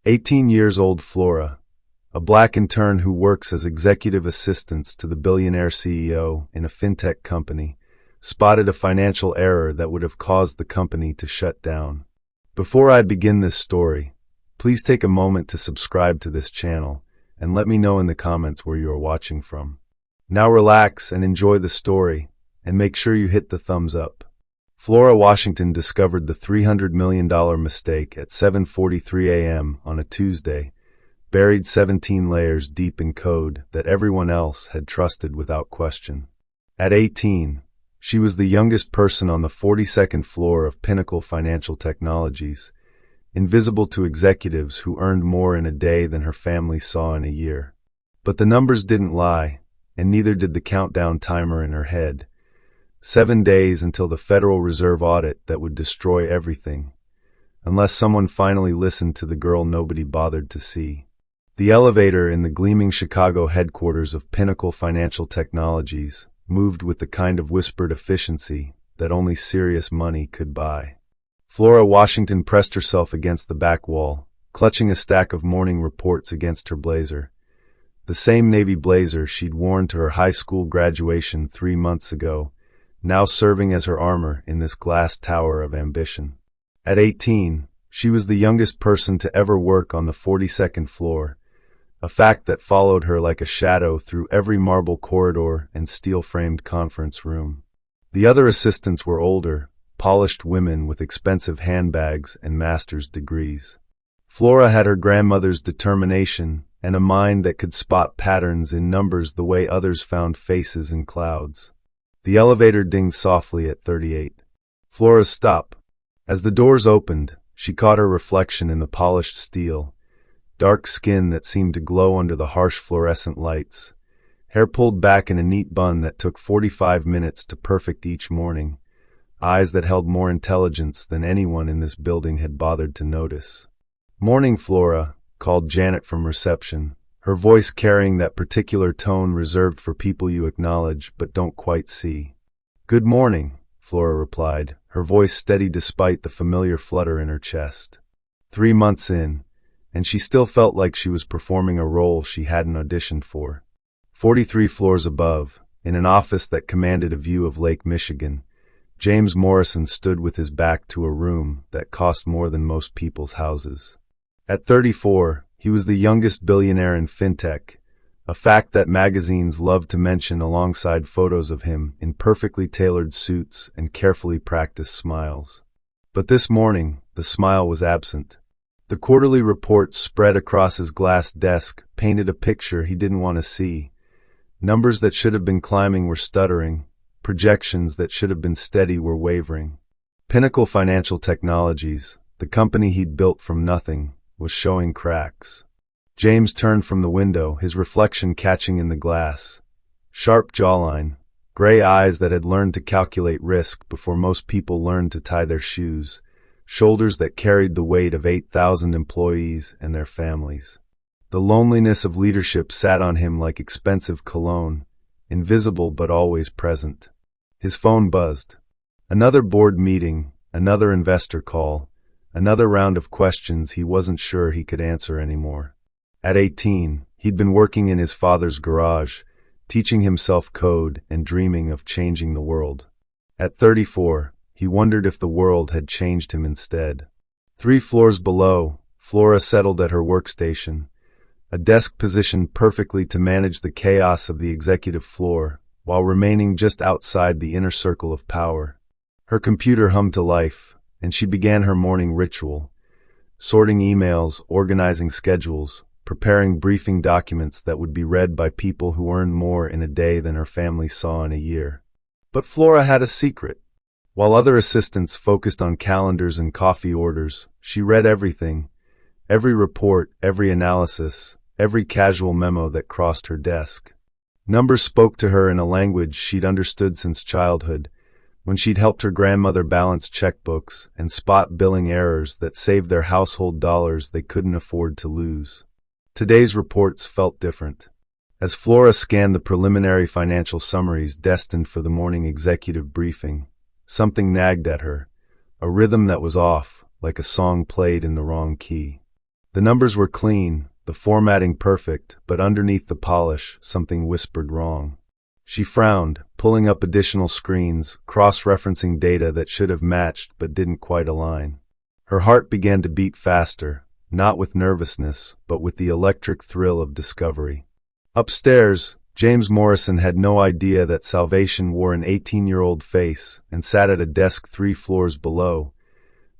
18-year-old Flora, a black intern who works as executive assistant to the billionaire CEO in a fintech company, spotted a financial error that would have caused the company to shut down. Before I begin this story, please take a moment to subscribe to this channel and let me know in the comments where you are watching from. Now relax and enjoy the story, and make sure you hit the thumbs up. Flora Washington discovered the $300 million mistake at 7:43 a.m. on a Tuesday, buried 17 layers deep in code that everyone else had trusted without question. At 18, she was the youngest person on the 42nd floor of Pinnacle Financial Technologies, invisible to executives who earned more in a day than her family saw in a year. But the numbers didn't lie, and neither did the countdown timer in her head. 7 days until the Federal Reserve audit that would destroy everything, unless someone finally listened to the girl nobody bothered to see. The elevator in the gleaming Chicago headquarters of Pinnacle Financial Technologies moved with the kind of whispered efficiency that only serious money could buy. Flora Washington pressed herself against the back wall, clutching a stack of morning reports against her blazer. The same navy blazer she'd worn to her high school graduation 3 months ago, now serving as her armor in this glass tower of ambition. At 18, she was the youngest person to ever work on the 42nd floor, a fact that followed her like a shadow through every marble corridor and steel-framed conference room. The other assistants were older, polished women with expensive handbags and master's degrees. Flora had her grandmother's determination and a mind that could spot patterns in numbers the way others found faces in clouds. The elevator dinged softly at 38. Flora stopped. As the doors opened, she caught her reflection in the polished steel, dark skin that seemed to glow under the harsh fluorescent lights, hair pulled back in a neat bun that took 45 minutes to perfect each morning, eyes that held more intelligence than anyone in this building had bothered to notice. "Morning, Flora," called Janet from reception, her voice carrying that particular tone reserved for people you acknowledge but don't quite see. "Good morning," Flora replied, her voice steady despite the familiar flutter in her chest. 3 months in, and she still felt like she was performing a role she hadn't auditioned for. 43 floors above, in an office that commanded a view of Lake Michigan, James Morrison stood with his back to a room that cost more than most people's houses. At 34, he was the youngest billionaire in fintech, a fact that magazines loved to mention alongside photos of him in perfectly tailored suits and carefully practiced smiles. But this morning, the smile was absent. The quarterly reports spread across his glass desk painted a picture he didn't want to see. Numbers that should have been climbing were stuttering. Projections that should have been steady were wavering. Pinnacle Financial Technologies, the company he'd built from nothing, was showing cracks. James turned from the window, his reflection catching in the glass. Sharp jawline, gray eyes that had learned to calculate risk before most people learned to tie their shoes, shoulders that carried the weight of 8,000 employees and their families. The loneliness of leadership sat on him like expensive cologne, invisible but always present. His phone buzzed. Another board meeting, another investor call, another round of questions he wasn't sure he could answer anymore. At 18, he'd been working in his father's garage, teaching himself code and dreaming of changing the world. At 34, he wondered if the world had changed him instead. 3 floors below, Flora settled at her workstation, a desk positioned perfectly to manage the chaos of the executive floor, while remaining just outside the inner circle of power. Her computer hummed to life, and she began her morning ritual, sorting emails, organizing schedules, preparing briefing documents that would be read by people who earned more in a day than her family saw in a year. But Flora had a secret. While other assistants focused on calendars and coffee orders, she read everything, every report, every analysis, every casual memo that crossed her desk. Numbers spoke to her in a language she'd understood since childhood, when she'd helped her grandmother balance checkbooks and spot billing errors that saved their household dollars they couldn't afford to lose. Today's reports felt different. As Flora scanned the preliminary financial summaries destined for the morning executive briefing, something nagged at her, a rhythm that was off, like a song played in the wrong key. The numbers were clean, the formatting perfect, but underneath the polish, something whispered wrong. She frowned, pulling up additional screens, cross-referencing data that should have matched but didn't quite align. Her heart began to beat faster, not with nervousness, but with the electric thrill of discovery. Upstairs, James Morrison had no idea that Salvation wore an 18-year-old face and sat at a desk 3 floors below,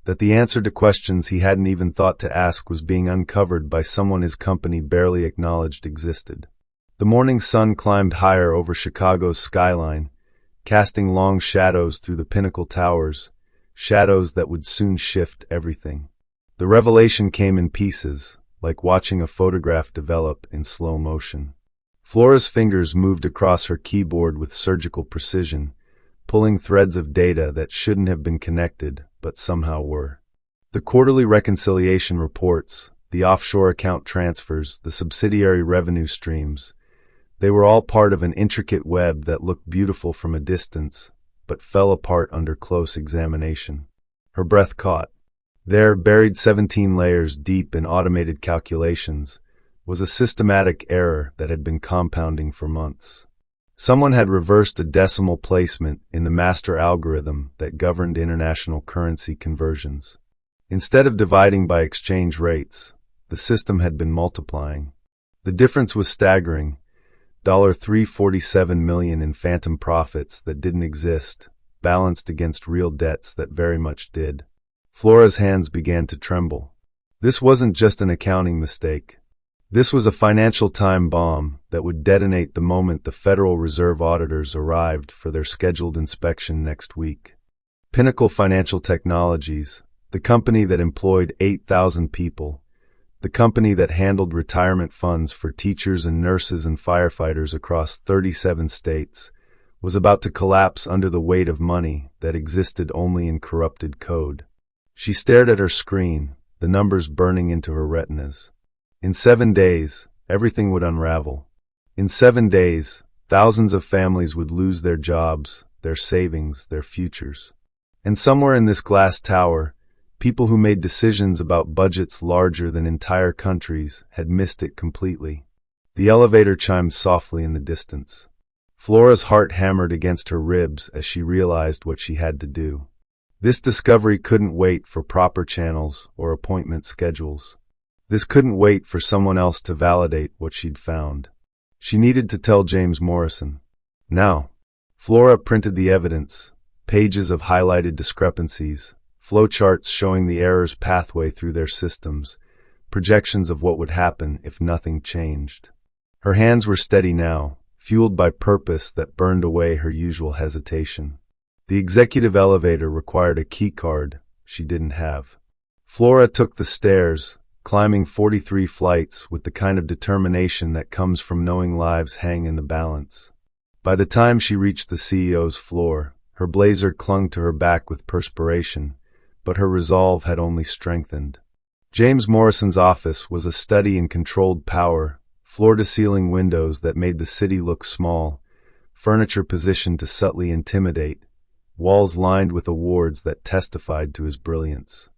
that the answer to questions he hadn't even thought to ask was being uncovered by someone his company barely acknowledged existed. The morning sun climbed higher over Chicago's skyline, casting long shadows through the Pinnacle Towers, shadows that would soon shift everything. The revelation came in pieces, like watching a photograph develop in slow motion. Flora's fingers moved across her keyboard with surgical precision, pulling threads of data that shouldn't have been connected, but somehow were. The quarterly reconciliation reports, the offshore account transfers, the subsidiary revenue streams, they were all part of an intricate web that looked beautiful from a distance, but fell apart under close examination. Her breath caught. There, buried 17 layers deep in automated calculations, was a systematic error that had been compounding for months. Someone had reversed a decimal placement in the master algorithm that governed international currency conversions. Instead of dividing by exchange rates, the system had been multiplying. The difference was staggering, $347 million in phantom profits that didn't exist, balanced against real debts that very much did. Flora's hands began to tremble. This wasn't just an accounting mistake. This was a financial time bomb that would detonate the moment the Federal Reserve auditors arrived for their scheduled inspection next week. Pinnacle Financial Technologies, the company that employed 8,000 people, the company that handled retirement funds for teachers and nurses and firefighters across 37 states, was about to collapse under the weight of money that existed only in corrupted code. She stared at her screen, the numbers burning into her retinas. In 7 days, everything would unravel. In 7 days, thousands of families would lose their jobs, their savings, their futures. And somewhere in this glass tower, people who made decisions about budgets larger than entire countries had missed it completely. The elevator chimed softly in the distance. Flora's heart hammered against her ribs as she realized what she had to do. This discovery couldn't wait for proper channels or appointment schedules. This couldn't wait for someone else to validate what she'd found. She needed to tell James Morrison. Now. Flora printed the evidence, pages of highlighted discrepancies, flowcharts showing the error's pathway through their systems, projections of what would happen if nothing changed. Her hands were steady now, fueled by purpose that burned away her usual hesitation. The executive elevator required a keycard she didn't have. Flora took the stairs, climbing 43 flights with the kind of determination that comes from knowing lives hang in the balance. By the time she reached the CEO's floor, her blazer clung to her back with perspiration, but her resolve had only strengthened. James Morrison's office was a study in controlled power, floor-to-ceiling windows that made the city look small, furniture positioned to subtly intimidate, walls lined with awards that testified to his brilliance.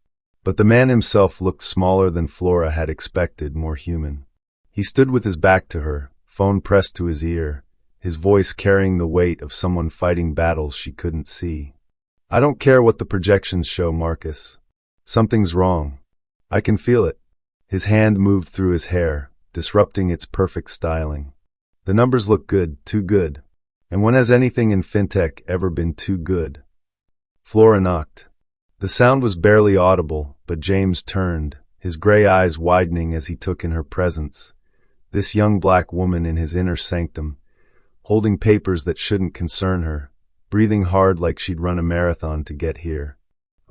But the man himself looked smaller than Flora had expected, more human. He stood with his back to her, phone pressed to his ear, his voice carrying the weight of someone fighting battles she couldn't see. "I don't care what the projections show, Marcus. Something's wrong. I can feel it." His hand moved through his hair, disrupting its perfect styling. "The numbers look good, too good. And when has anything in fintech ever been too good?" Flora knocked. The sound was barely audible, but James turned, his gray eyes widening as he took in her presence. This young black woman in his inner sanctum, holding papers that shouldn't concern her, breathing hard like she'd run a marathon to get here.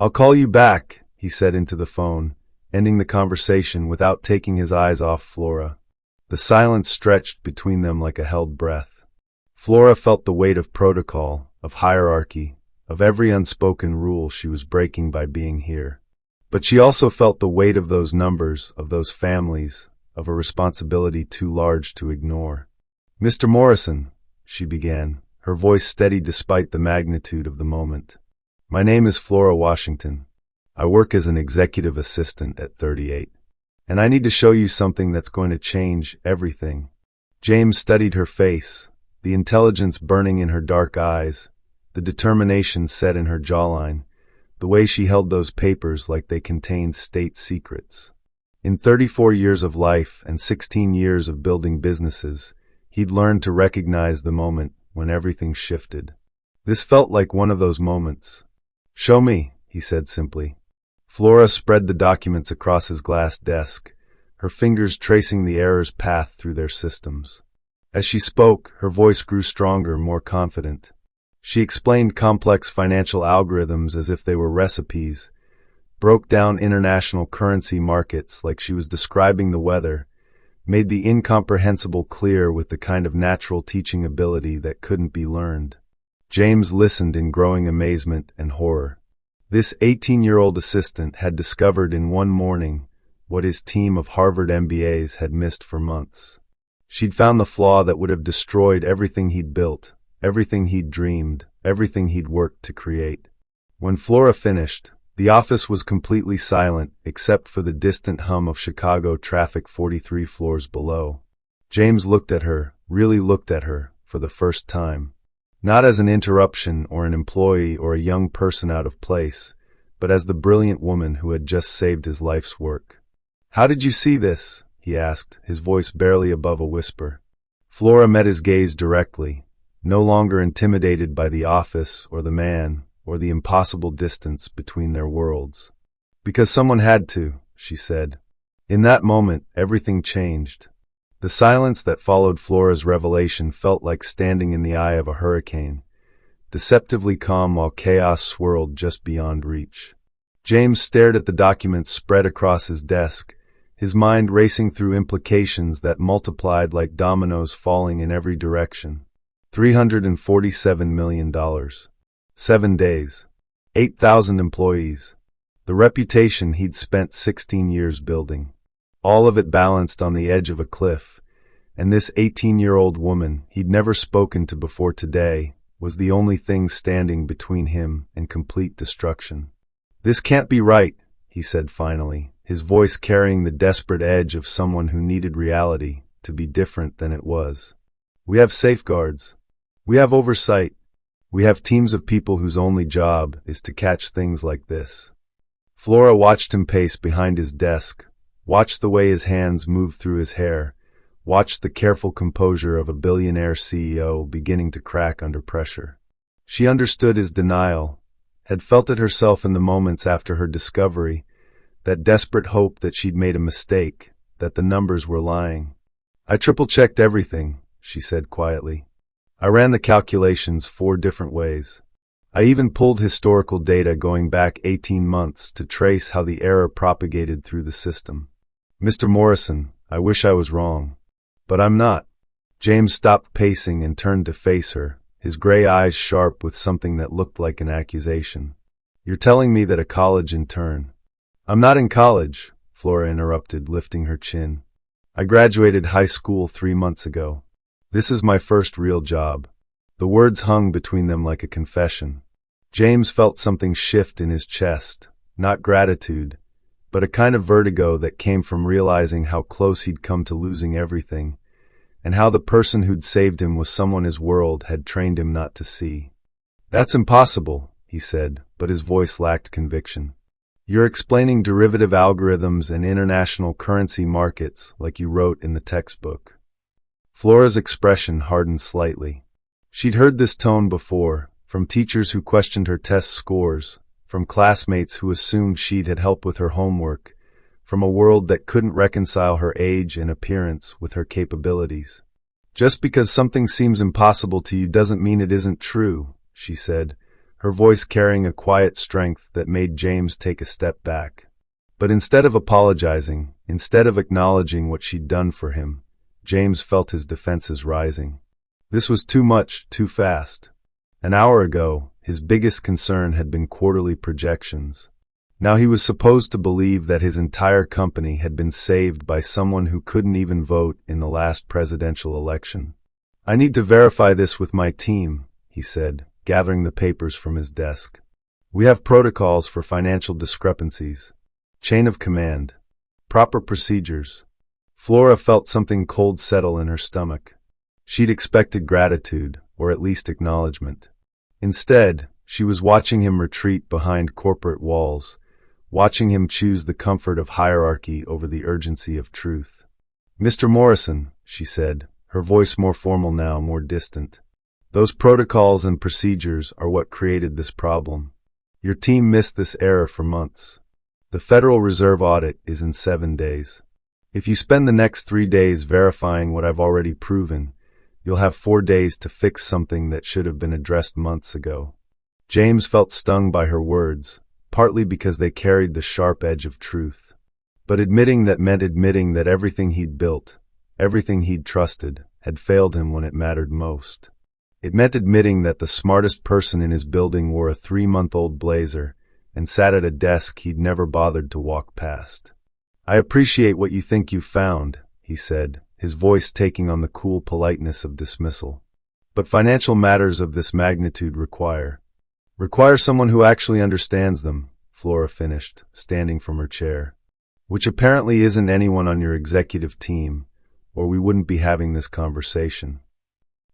"I'll call you back," he said into the phone, ending the conversation without taking his eyes off Flora. The silence stretched between them like a held breath. Flora felt the weight of protocol, of hierarchy, of every unspoken rule she was breaking by being here. But she also felt the weight of those numbers, of those families, of a responsibility too large to ignore. "Mr. Morrison," she began, her voice steady despite the magnitude of the moment. "My name is Flora Washington. I work as an executive assistant at 38. And I need to show you something that's going to change everything. James studied her face, the intelligence burning in her dark eyes, the determination set in her jawline, the way she held those papers like they contained state secrets. In 34 years of life and 16 years of building businesses, he'd learned to recognize the moment when everything shifted. This felt like one of those moments. "Show me," he said simply. Flora spread the documents across his glass desk, her fingers tracing the error's path through their systems. As she spoke, her voice grew stronger, more confident. She explained complex financial algorithms as if they were recipes, broke down international currency markets like she was describing the weather, made the incomprehensible clear with the kind of natural teaching ability that couldn't be learned. James listened in growing amazement and horror. This 18-year-old assistant had discovered in one morning what his team of Harvard MBAs had missed for months. She'd found the flaw that would have destroyed everything he'd built, everything he'd dreamed, everything he'd worked to create. When Flora finished, the office was completely silent except for the distant hum of Chicago traffic 43 floors below. James looked at her, really looked at her, for the first time. Not as an interruption or an employee or a young person out of place, but as the brilliant woman who had just saved his life's work. "How did you see this?" he asked, his voice barely above a whisper. Flora met his gaze directly, no longer intimidated by the office or the man or the impossible distance between their worlds. "Because someone had to," she said. In that moment, everything changed. The silence that followed Flora's revelation felt like standing in the eye of a hurricane, deceptively calm while chaos swirled just beyond reach. James stared at the documents spread across his desk, his mind racing through implications that multiplied like dominoes falling in every direction. $347 million. 7 days. 8,000 employees. The reputation he'd spent 16 years building. All of it balanced on the edge of a cliff, and this 18-year-old woman he'd never spoken to before today was the only thing standing between him and complete destruction. "This can't be right," he said finally, his voice carrying the desperate edge of someone who needed reality to be different than it was. "We have safeguards. We have oversight. We have teams of people whose only job is to catch things like this." Flora watched him pace behind his desk, watched the way his hands moved through his hair, watched the careful composure of a billionaire CEO beginning to crack under pressure. She understood his denial, had felt it herself in the moments after her discovery, that desperate hope that she'd made a mistake, that the numbers were lying. "I triple-checked everything," she said quietly. "I ran the calculations 4 different ways. I even pulled historical data going back 18 months to trace how the error propagated through the system. Mr. Morrison, I wish I was wrong. But I'm not." James stopped pacing and turned to face her, his gray eyes sharp with something that looked like an accusation. "You're telling me that a college intern—" "I'm not in college," Flora interrupted, lifting her chin. "I graduated high school 3 months ago. This is my first real job." The words hung between them like a confession. James felt something shift in his chest, not gratitude, but a kind of vertigo that came from realizing how close he'd come to losing everything, and how the person who'd saved him was someone his world had trained him not to see. "That's impossible," he said, but his voice lacked conviction. "You're explaining derivative algorithms and international currency markets like you wrote in the textbook." Flora's expression hardened slightly. She'd heard this tone before, from teachers who questioned her test scores, from classmates who assumed she'd had help with her homework, from a world that couldn't reconcile her age and appearance with her capabilities. "Just because something seems impossible to you doesn't mean it isn't true," she said, her voice carrying a quiet strength that made James take a step back. But instead of apologizing, instead of acknowledging what she'd done for him, James felt his defenses rising. This was too much, too fast. An hour ago, his biggest concern had been quarterly projections. Now he was supposed to believe that his entire company had been saved by someone who couldn't even vote in the last presidential election. "I need to verify this with my team," he said, gathering the papers from his desk. "We have protocols for financial discrepancies. Chain of command. Proper procedures. Flora felt something cold settle in her stomach. She'd expected gratitude, or at least acknowledgement. Instead, she was watching him retreat behind corporate walls, watching him choose the comfort of hierarchy over the urgency of truth. "Mr. Morrison," she said, her voice more formal now, more distant. "Those protocols and procedures are what created this problem. Your team missed this error for months. The Federal Reserve audit is in 7 days. If you spend the next 3 days verifying what I've already proven, you'll have 4 days to fix something that should have been addressed months ago." James felt stung by her words, partly because they carried the sharp edge of truth. But admitting that meant admitting that everything he'd built, everything he'd trusted, had failed him when it mattered most. It meant admitting that the smartest person in his building wore a 3-month-old blazer and sat at a desk he'd never bothered to walk past. "I appreciate what you think you've found," he said, his voice taking on the cool politeness of dismissal. "But financial matters of this magnitude require someone who actually understands them," Flora finished, standing from her chair. "Which apparently isn't anyone on your executive team, or we wouldn't be having this conversation."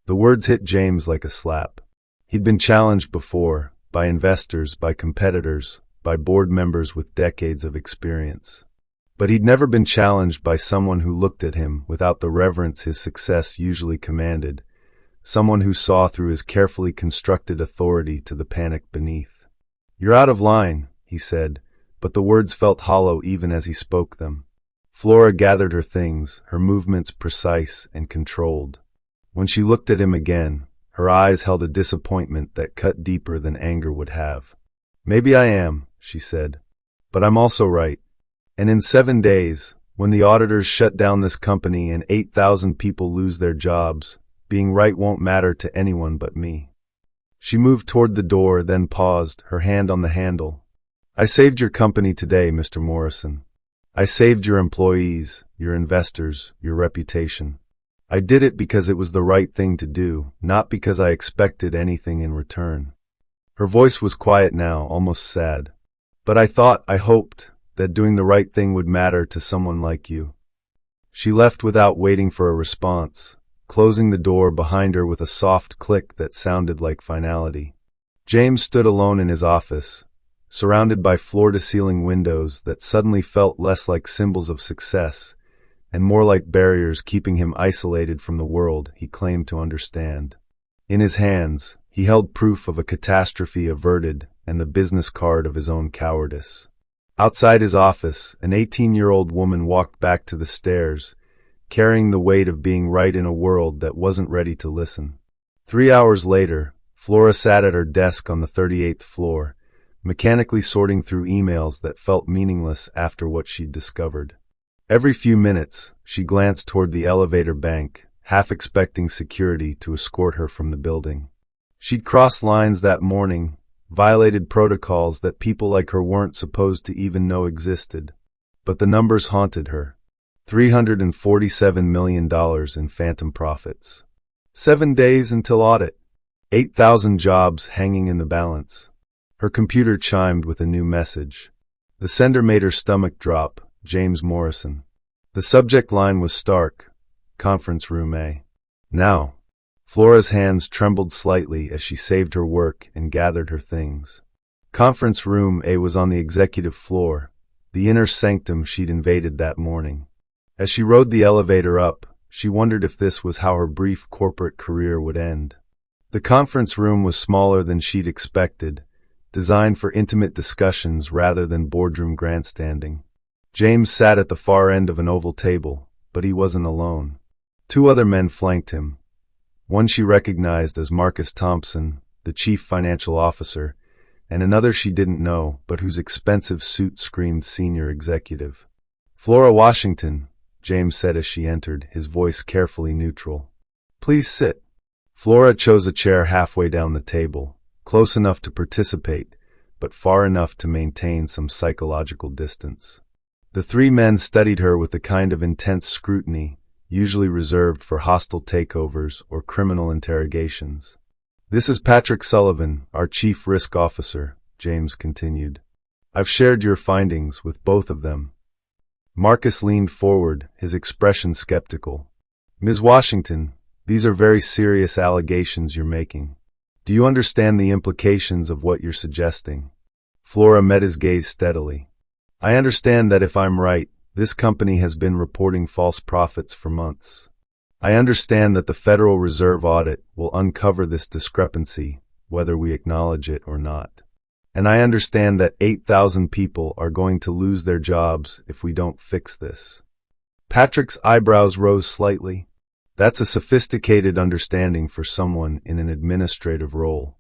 The words hit James like a slap. He'd been challenged before, by investors, by competitors, by board members with decades of experience. But he'd never been challenged by someone who looked at him without the reverence his success usually commanded, someone who saw through his carefully constructed authority to the panic beneath. "You're out of line," he said, but the words felt hollow even as he spoke them. Flora gathered her things, her movements precise and controlled. When she looked at him again, her eyes held a disappointment that cut deeper than anger would have. "Maybe I am," she said, "but I'm also right. And in 7 days, when the auditors shut down this company and 8,000 people lose their jobs, being right won't matter to anyone but me." She moved toward the door, then paused, her hand on the handle. "I saved your company today, Mr. Morrison. I saved your employees, your investors, your reputation. I did it because it was the right thing to do, not because I expected anything in return." Her voice was quiet now, almost sad. "But I hoped, that doing the right thing would matter to someone like you." She left without waiting for a response, closing the door behind her with a soft click that sounded like finality. James stood alone in his office, surrounded by floor-to-ceiling windows that suddenly felt less like symbols of success and more like barriers keeping him isolated from the world he claimed to understand. In his hands, he held proof of a catastrophe averted and the business card of his own cowardice. Outside his office, an 18-year-old woman walked back to the stairs, carrying the weight of being right in a world that wasn't ready to listen. 3 hours later, Flora sat at her desk on the 38th floor, mechanically sorting through emails that felt meaningless after what she'd discovered. Every few minutes, she glanced toward the elevator bank, half expecting security to escort her from the building. She'd crossed lines that morning, violated protocols that people like her weren't supposed to even know existed. But the numbers haunted her. $347 million in phantom profits. 7 days until audit. 8,000 jobs hanging in the balance. Her computer chimed with a new message. The sender made her stomach drop. James Morrison. The subject line was stark. Conference room A. Now. Flora's hands trembled slightly as she saved her work and gathered her things. Conference room A was on the executive floor, the inner sanctum she'd invaded that morning. As she rode the elevator up, she wondered if this was how her brief corporate career would end. The conference room was smaller than she'd expected, designed for intimate discussions rather than boardroom grandstanding. James sat at the far end of an oval table, but he wasn't alone. 2 other men flanked him. One she recognized as Marcus Thompson, the chief financial officer, and another she didn't know, but whose expensive suit screamed senior executive. "Flora Washington," James said as she entered, his voice carefully neutral. "Please sit." Flora chose a chair halfway down the table, close enough to participate, but far enough to maintain some psychological distance. The 3 men studied her with the kind of intense scrutiny usually reserved for hostile takeovers or criminal interrogations. "This is Patrick Sullivan, our chief risk officer," James continued. "I've shared your findings with both of them." Marcus leaned forward, his expression skeptical. Ms. Washington, these are very serious allegations you're making. Do you understand the implications of what you're suggesting? Flora met his gaze steadily. I understand that if I'm right, this company has been reporting false profits for months. I understand that the Federal Reserve audit will uncover this discrepancy, whether we acknowledge it or not. And I understand that 8,000 people are going to lose their jobs if we don't fix this. Patrick's eyebrows rose slightly. That's a sophisticated understanding for someone in an administrative role.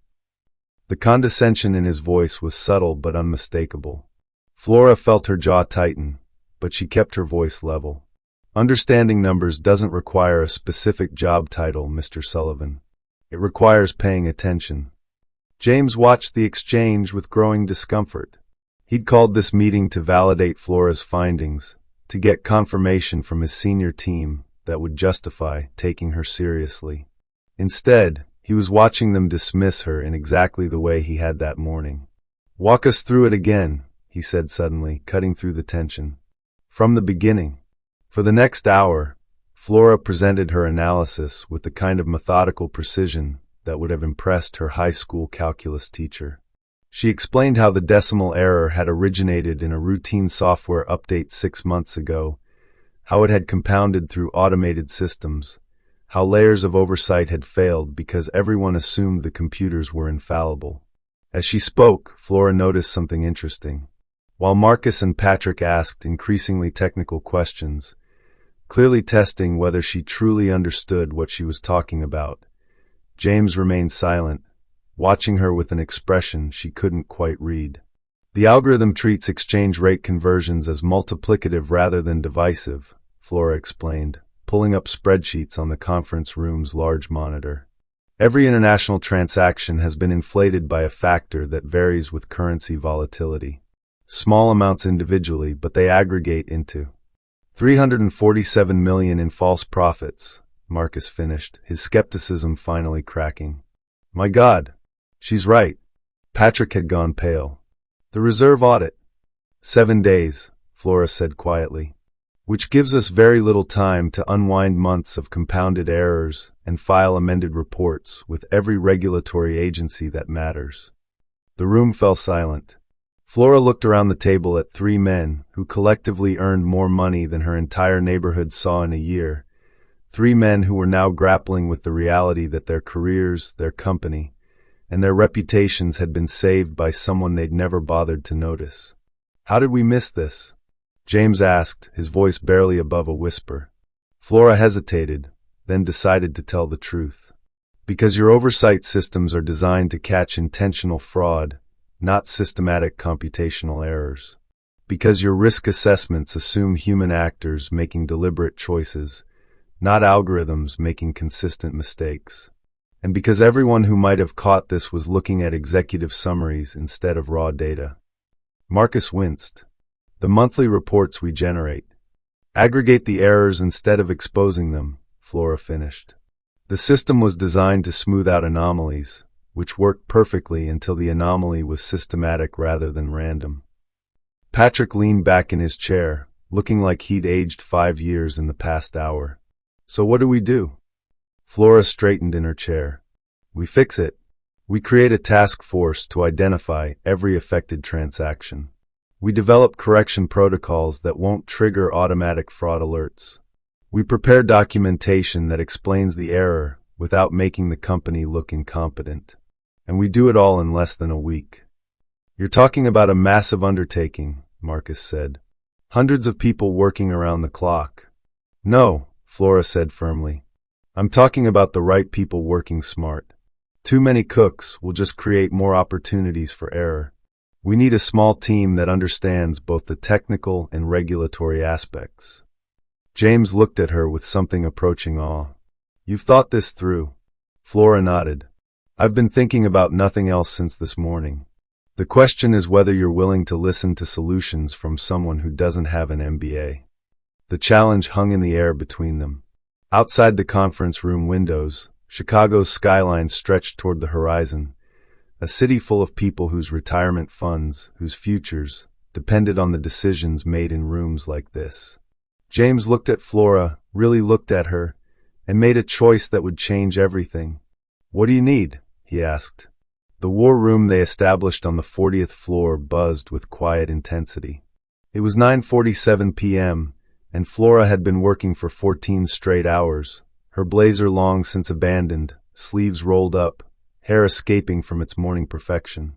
The condescension in his voice was subtle but unmistakable. Flora felt her jaw tighten, but she kept her voice level. Understanding numbers doesn't require a specific job title, Mr. Sullivan. It requires paying attention. James watched the exchange with growing discomfort. He'd called this meeting to validate Flora's findings, to get confirmation from his senior team that would justify taking her seriously. Instead, he was watching them dismiss her in exactly the way he had that morning. Walk us through it again, he said suddenly, cutting through the tension. From the beginning. For the next hour, Flora presented her analysis with the kind of methodical precision that would have impressed her high school calculus teacher. She explained how the decimal error had originated in a routine software update 6 months ago, how it had compounded through automated systems, how layers of oversight had failed because everyone assumed the computers were infallible. As she spoke, Flora noticed something interesting. While Marcus and Patrick asked increasingly technical questions, clearly testing whether she truly understood what she was talking about, James remained silent, watching her with an expression she couldn't quite read. The algorithm treats exchange rate conversions as multiplicative rather than divisive, Flora explained, pulling up spreadsheets on the conference room's large monitor. Every international transaction has been inflated by a factor that varies with currency volatility. Small amounts individually, but they aggregate into 347 million in false profits, Marcus finished, his skepticism finally cracking. My God, she's right. Patrick had gone pale. The reserve audit. 7 days, Flora said quietly, which gives us very little time to unwind months of compounded errors and file amended reports with every regulatory agency that matters. The room fell silent. Flora looked around the table at 3 men who collectively earned more money than her entire neighborhood saw in a year. 3 men who were now grappling with the reality that their careers, their company, and their reputations had been saved by someone they'd never bothered to notice. How did we miss this? James asked, his voice barely above a whisper. Flora hesitated, then decided to tell the truth. Because your oversight systems are designed to catch intentional fraud, not systematic computational errors. Because your risk assessments assume human actors making deliberate choices, not algorithms making consistent mistakes. And because everyone who might have caught this was looking at executive summaries instead of raw data. Marcus winced. The monthly reports we generate. Aggregate the errors instead of exposing them, Flora finished. The system was designed to smooth out anomalies, which worked perfectly until the anomaly was systematic rather than random. Patrick leaned back in his chair, looking like he'd aged 5 years in the past hour. So what do? Flora straightened in her chair. We fix it. We create a task force to identify every affected transaction. We develop correction protocols that won't trigger automatic fraud alerts. We prepare documentation that explains the error without making the company look incompetent. And we do it all in less than a week. You're talking about a massive undertaking, Marcus said. Hundreds of people working around the clock. No, Flora said firmly. I'm talking about the right people working smart. Too many cooks will just create more opportunities for error. We need a small team that understands both the technical and regulatory aspects. James looked at her with something approaching awe. You've thought this through. Flora nodded. I've been thinking about nothing else since this morning. The question is whether you're willing to listen to solutions from someone who doesn't have an MBA. The challenge hung in the air between them. Outside the conference room windows, Chicago's skyline stretched toward the horizon, a city full of people whose retirement funds, whose futures, depended on the decisions made in rooms like this. James looked at Flora, really looked at her, and made a choice that would change everything. "What do you need?" he asked. The war room they established on the 40th floor buzzed with quiet intensity. It was 9:47 p.m., and Flora had been working for 14 straight hours, her blazer long since abandoned, sleeves rolled up, hair escaping from its morning perfection.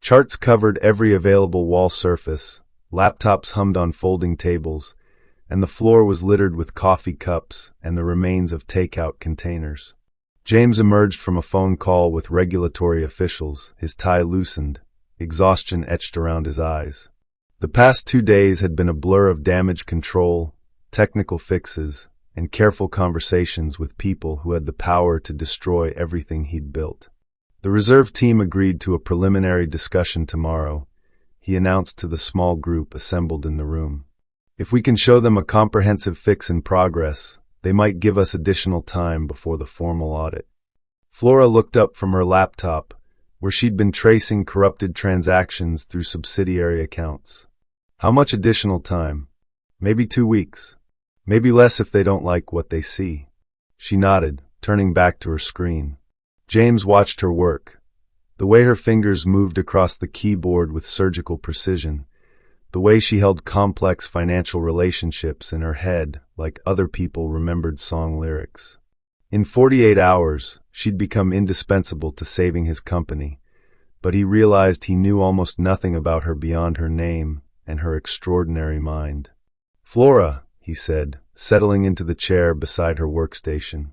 Charts covered every available wall surface, laptops hummed on folding tables, and the floor was littered with coffee cups and the remains of takeout containers. James emerged from a phone call with regulatory officials, his tie loosened, exhaustion etched around his eyes. The past 2 days had been a blur of damage control, technical fixes, and careful conversations with people who had the power to destroy everything he'd built. The reserve team agreed to a preliminary discussion tomorrow, he announced to the small group assembled in the room. If we can show them a comprehensive fix in progress, they might give us additional time before the formal audit. Flora looked up from her laptop, where she'd been tracing corrupted transactions through subsidiary accounts. How much additional time? Maybe 2 weeks. Maybe less if they don't like what they see. She nodded, turning back to her screen. James watched her work. The way her fingers moved across the keyboard with surgical precision, the way she held complex financial relationships in her head like other people remembered song lyrics. In 48 hours, she'd become indispensable to saving his company, but he realized he knew almost nothing about her beyond her name and her extraordinary mind. "Flora," he said, settling into the chair beside her workstation.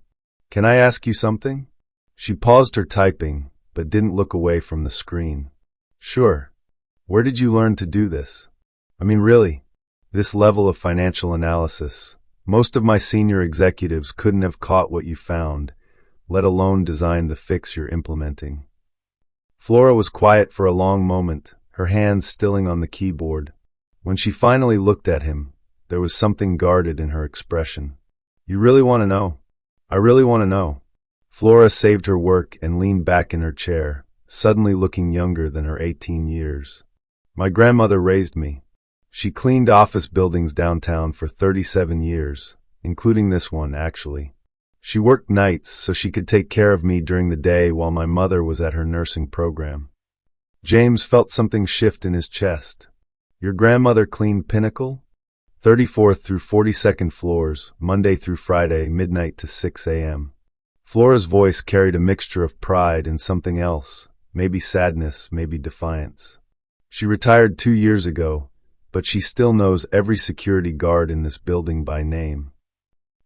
"Can I ask you something?" She paused her typing, but didn't look away from the screen. "Sure. Where did you learn to do this? I mean, really, this level of financial analysis. Most of my senior executives couldn't have caught what you found, let alone design the fix you're implementing." Flora was quiet for a long moment, her hands stilling on the keyboard. When she finally looked at him, there was something guarded in her expression. "You really want to know? I really want to know." Flora saved her work and leaned back in her chair, suddenly looking younger than her 18 years. "My grandmother raised me. She cleaned office buildings downtown for 37 years, including this one, actually. She worked nights so she could take care of me during the day while my mother was at her nursing program." James felt something shift in his chest. "Your grandmother cleaned Pinnacle? 34th through 42nd floors, Monday through Friday, midnight to 6 a.m. Flora's voice carried a mixture of pride and something else, maybe sadness, maybe defiance. "She retired 2 years ago, but she still knows every security guard in this building by name."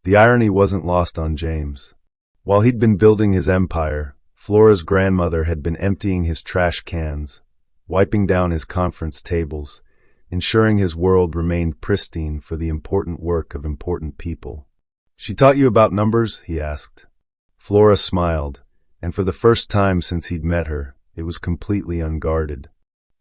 The irony wasn't lost on James. While he'd been building his empire, Flora's grandmother had been emptying his trash cans, wiping down his conference tables, ensuring his world remained pristine for the important work of important people. "She taught you about numbers?" he asked. Flora smiled, and for the first time since he'd met her, it was completely unguarded.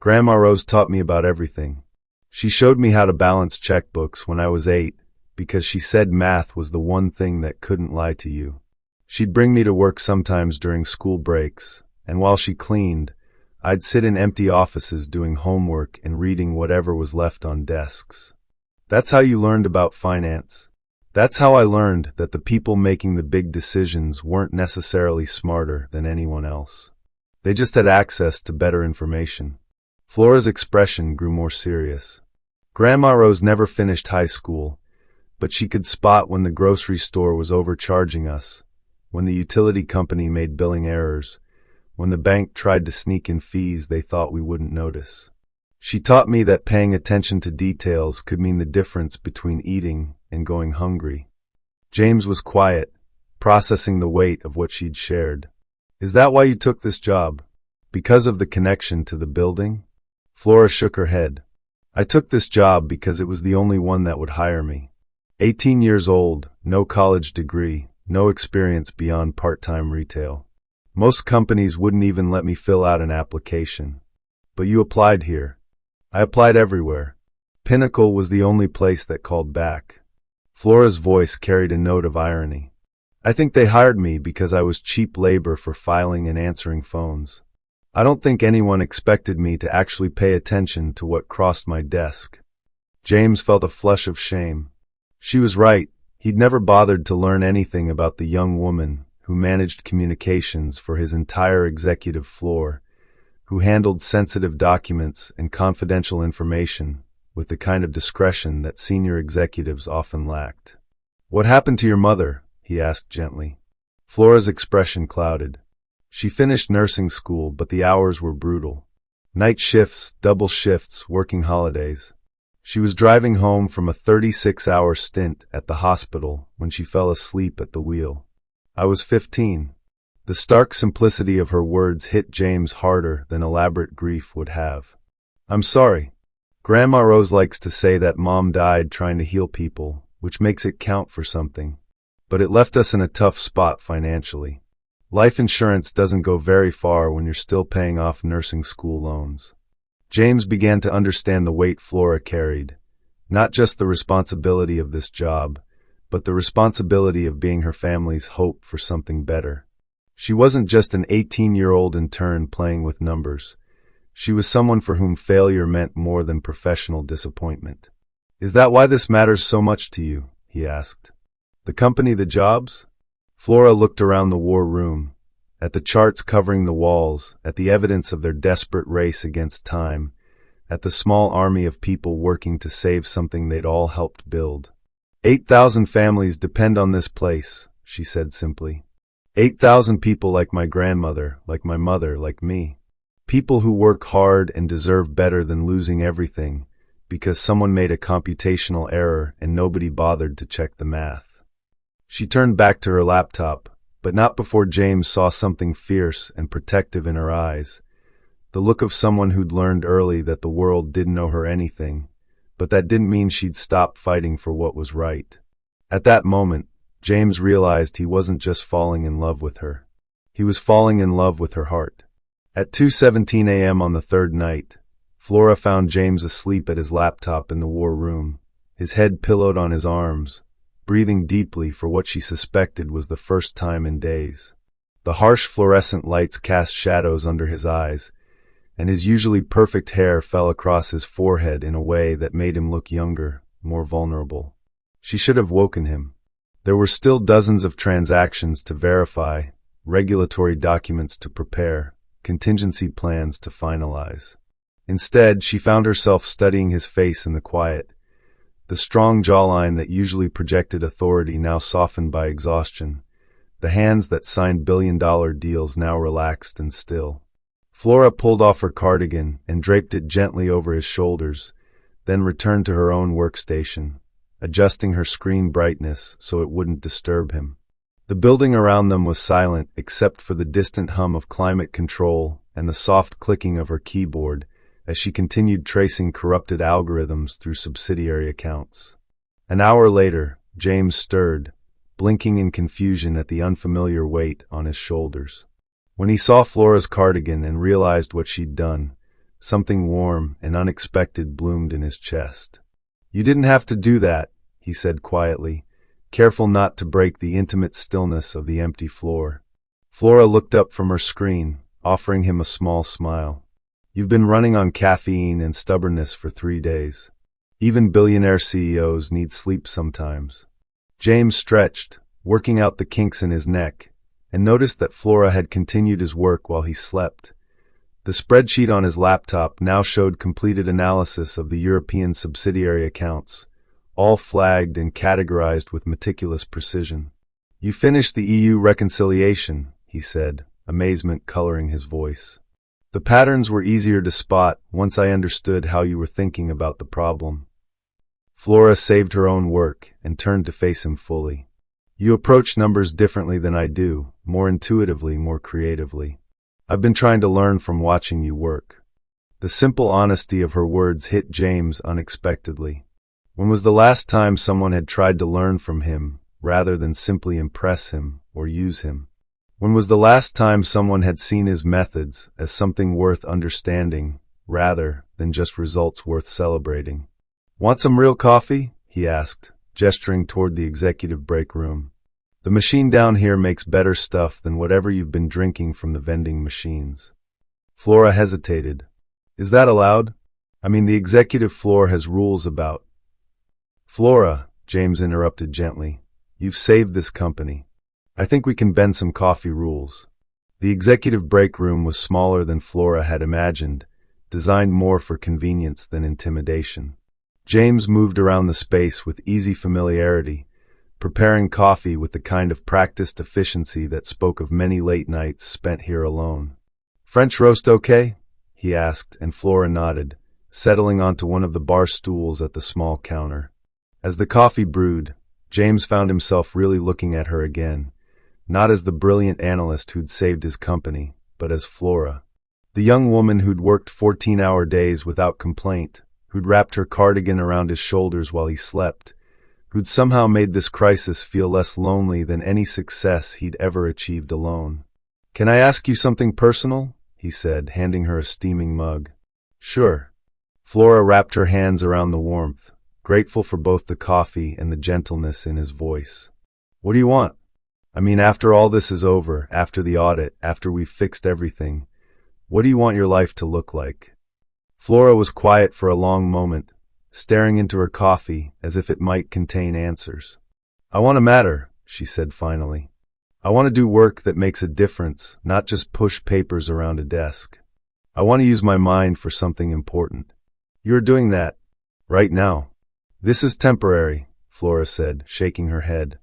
"Grandma Rose taught me about everything. She showed me how to balance checkbooks when I was 8, because she said math was the one thing that couldn't lie to you. She'd bring me to work sometimes during school breaks, and while she cleaned, I'd sit in empty offices doing homework and reading whatever was left on desks. That's how you learned about finance. That's how I learned that the people making the big decisions weren't necessarily smarter than anyone else. They just had access to better information." Flora's expression grew more serious. Grandma Rose never finished high school, but she could spot when the grocery store was overcharging us, when the utility company made billing errors, when the bank tried to sneak in fees they thought we wouldn't notice. She taught me that paying attention to details could mean the difference between eating and going hungry. James was quiet, processing the weight of what she'd shared. "Is that why you took this job? Because of the connection to the building?" Flora shook her head. "I took this job because it was the only one that would hire me. 18 years old, no college degree, no experience beyond part-time retail. Most companies wouldn't even let me fill out an application. But you applied here. I applied everywhere. Pinnacle was the only place that called back." Flora's voice carried a note of irony. "I think they hired me because I was cheap labor for filing and answering phones. I don't think anyone expected me to actually pay attention to what crossed my desk. James felt a flush of shame. She was right. He'd never bothered to learn anything about the young woman who managed communications for his entire executive floor, who handled sensitive documents and confidential information with the kind of discretion that senior executives often lacked. "What happened to your mother?" he asked gently. Flora's expression clouded. She finished nursing school, but the hours were brutal. Night shifts, double shifts, working holidays. She was driving home from a 36-hour stint at the hospital when she fell asleep at the wheel. "I was 15. The stark simplicity of her words hit James harder than elaborate grief would have. "I'm sorry. Grandma Rose likes to say that Mom died trying to heal people, which makes it count for something. But it left us in a tough spot financially. Life insurance doesn't go very far when you're still paying off nursing school loans." James began to understand the weight Flora carried, not just the responsibility of this job, but the responsibility of being her family's hope for something better. She wasn't just an 18-year-old intern playing with numbers. She was someone for whom failure meant more than professional disappointment. "Is that why this matters so much to you?" he asked. "The company, the jobs?" Flora looked around the war room, at the charts covering the walls, at the evidence of their desperate race against time, at the small army of people working to save something they'd all helped build. 8,000 families depend on this place," she said simply. 8,000 people like my grandmother, like my mother, like me. People who work hard and deserve better than losing everything because someone made a computational error and nobody bothered to check the math. She turned back to her laptop, but not before James saw something fierce and protective in her eyes. The look of someone who'd learned early that the world didn't owe her anything, but that didn't mean she'd stop fighting for what was right. At that moment, James realized he wasn't just falling in love with her. He was falling in love with her heart. At 2:17 a.m. on the third night, Flora found James asleep at his laptop in the war room, his head pillowed on his arms, breathing deeply for what she suspected was the first time in days. The harsh fluorescent lights cast shadows under his eyes, and his usually perfect hair fell across his forehead in a way that made him look younger, more vulnerable. She should have woken him. There were still dozens of transactions to verify, regulatory documents to prepare, contingency plans to finalize. Instead, she found herself studying his face in the quiet, the strong jawline that usually projected authority now softened by exhaustion, the hands that signed billion-dollar deals now relaxed and still. Flora pulled off her cardigan and draped it gently over his shoulders, then returned to her own workstation, adjusting her screen brightness so it wouldn't disturb him. The building around them was silent except for the distant hum of climate control and the soft clicking of her keyboard as she continued tracing corrupted algorithms through subsidiary accounts. An hour later, James stirred, blinking in confusion at the unfamiliar weight on his shoulders. When he saw Flora's cardigan and realized what she'd done, something warm and unexpected bloomed in his chest. "You didn't have to do that," he said quietly, careful not to break the intimate stillness of the empty floor. Flora looked up from her screen, offering him a small smile. "You've been running on caffeine and stubbornness for 3 days. Even billionaire CEOs need sleep sometimes." James stretched, working out the kinks in his neck, and noticed that Flora had continued his work while he slept. The spreadsheet on his laptop now showed completed analysis of the European subsidiary accounts, all flagged and categorized with meticulous precision. "You finished the EU reconciliation," he said, amazement coloring his voice. "The patterns were easier to spot once I understood how you were thinking about the problem." Flora saved her own work and turned to face him fully. "You approach numbers differently than I do, more intuitively, more creatively. I've been trying to learn from watching you work." The simple honesty of her words hit James unexpectedly. When was the last time someone had tried to learn from him rather than simply impress him or use him? When was the last time someone had seen his methods as something worth understanding rather than just results worth celebrating? "Want some real coffee?" he asked, gesturing toward the executive break room. "The machine down here makes better stuff than whatever you've been drinking from the vending machines." Flora hesitated. Is that allowed? I mean, the executive floor has rules about. Flora, James interrupted gently, you've saved this company. I think we can bend some coffee rules. The executive break room was smaller than Flora had imagined, designed more for convenience than intimidation. James moved around the space with easy familiarity, preparing coffee with the kind of practiced efficiency that spoke of many late nights spent here alone. French roast okay? He asked, and Flora nodded, settling onto one of the bar stools at the small counter. As the coffee brewed, James found himself really looking at her again, not as the brilliant analyst who'd saved his company, but as Flora. The young woman who'd worked 14-hour days without complaint, who'd wrapped her cardigan around his shoulders while he slept, who'd somehow made this crisis feel less lonely than any success he'd ever achieved alone. Can I ask you something personal? He said, handing her a steaming mug. Sure. Flora wrapped her hands around the warmth, grateful for both the coffee and the gentleness in his voice. What do you want? I mean, after all this is over, after the audit, after we've fixed everything, what do you want your life to look like? Flora was quiet for a long moment, staring into her coffee as if it might contain answers. I want to matter, she said finally. I want to do work that makes a difference, not just push papers around a desk. I want to use my mind for something important. You're doing that, right now. This is temporary, Flora said, shaking her head.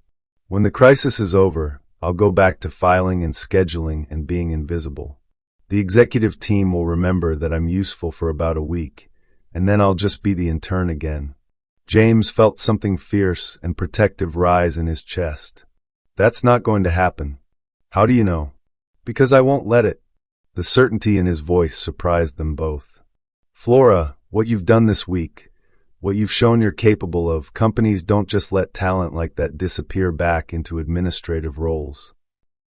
When the crisis is over, I'll go back to filing and scheduling and being invisible. The executive team will remember that I'm useful for about a week, and then I'll just be the intern again. James felt something fierce and protective rise in his chest. That's not going to happen. How do you know? Because I won't let it. The certainty in his voice surprised them both. Flora, what you've done this week, what you've shown you're capable of, companies don't just let talent like that disappear back into administrative roles.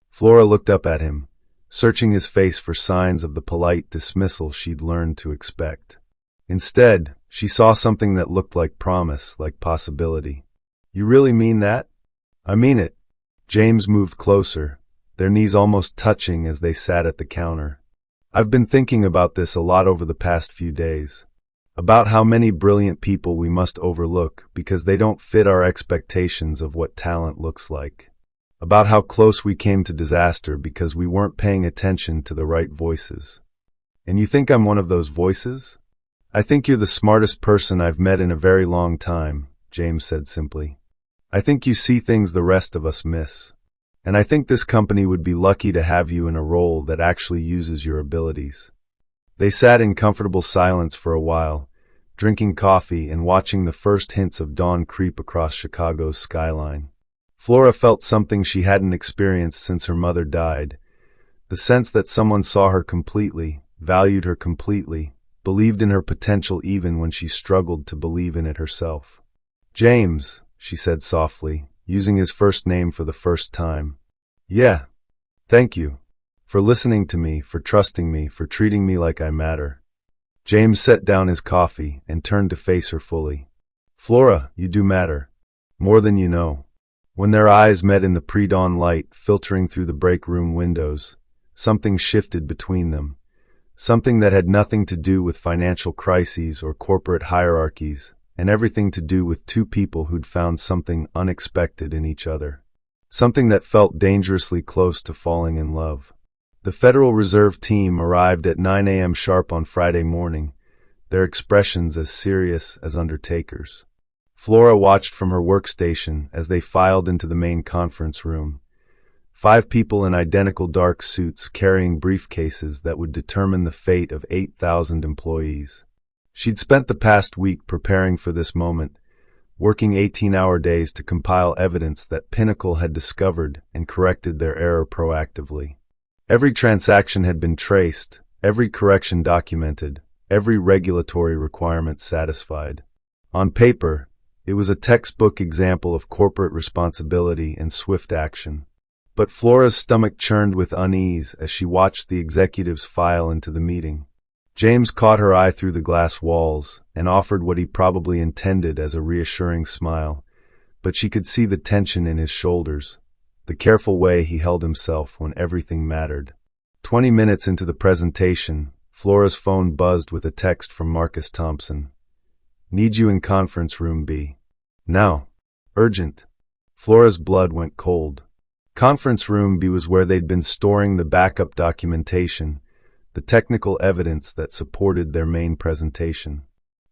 Flora looked up at him, searching his face for signs of the polite dismissal she'd learned to expect. Instead, she saw something that looked like promise, like possibility. You really mean that? I mean it. James moved closer, their knees almost touching as they sat at the counter. I've been thinking about this a lot over the past few days. About how many brilliant people we must overlook because they don't fit our expectations of what talent looks like. About how close we came to disaster because we weren't paying attention to the right voices. And you think I'm one of those voices? I think you're the smartest person I've met in a very long time, James said simply. I think you see things the rest of us miss. And I think this company would be lucky to have you in a role that actually uses your abilities. They sat in comfortable silence for a while, drinking coffee and watching the first hints of dawn creep across Chicago's skyline. Flora felt something she hadn't experienced since her mother died, the sense that someone saw her completely, valued her completely, believed in her potential even when she struggled to believe in it herself. James, she said softly, using his first name for the first time. Yeah. Thank you. For listening to me, for trusting me, for treating me like I matter. James set down his coffee and turned to face her fully. Flora, you do matter. More than you know. When their eyes met in the pre-dawn light filtering through the break room windows, something shifted between them. Something that had nothing to do with financial crises or corporate hierarchies, and everything to do with two people who'd found something unexpected in each other. Something that felt dangerously close to falling in love. The Federal Reserve team arrived at 9 a.m. sharp on Friday morning, their expressions as serious as undertakers. Flora watched from her workstation as they filed into the main conference room. 5 people in identical dark suits carrying briefcases that would determine the fate of 8,000 employees. She'd spent the past week preparing for this moment, working 18-hour days to compile evidence that Pinnacle had discovered and corrected their error proactively. Every transaction had been traced, every correction documented, every regulatory requirement satisfied. On paper, it was a textbook example of corporate responsibility and swift action. But Flora's stomach churned with unease as she watched the executives file into the meeting. James caught her eye through the glass walls and offered what he probably intended as a reassuring smile, but she could see the tension in his shoulders, the careful way he held himself when everything mattered. 20 minutes into the presentation, Flora's phone buzzed with a text from Marcus Thompson. Need you in conference room B. Now. Urgent. Flora's blood went cold. Conference room B was where they'd been storing the backup documentation, the technical evidence that supported their main presentation.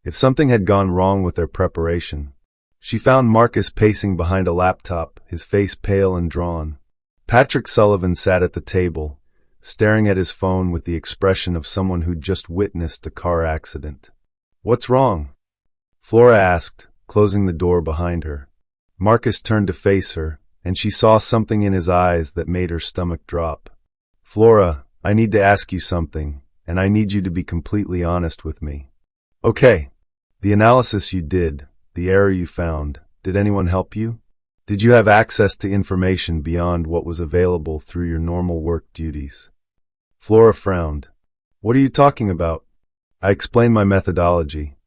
If something had gone wrong with their preparation, she found Marcus pacing behind a laptop, his face pale and drawn. Patrick Sullivan sat at the table, staring at his phone with the expression of someone who'd just witnessed a car accident. What's wrong? Flora asked, closing the door behind her. Marcus turned to face her, and she saw something in his eyes that made her stomach drop. Flora, I need to ask you something, and I need you to be completely honest with me. Okay. The analysis you did, the error you found, did anyone help you? Did you have access to information beyond what was available through your normal work duties? Flora frowned. What are you talking about? I explained my methodology.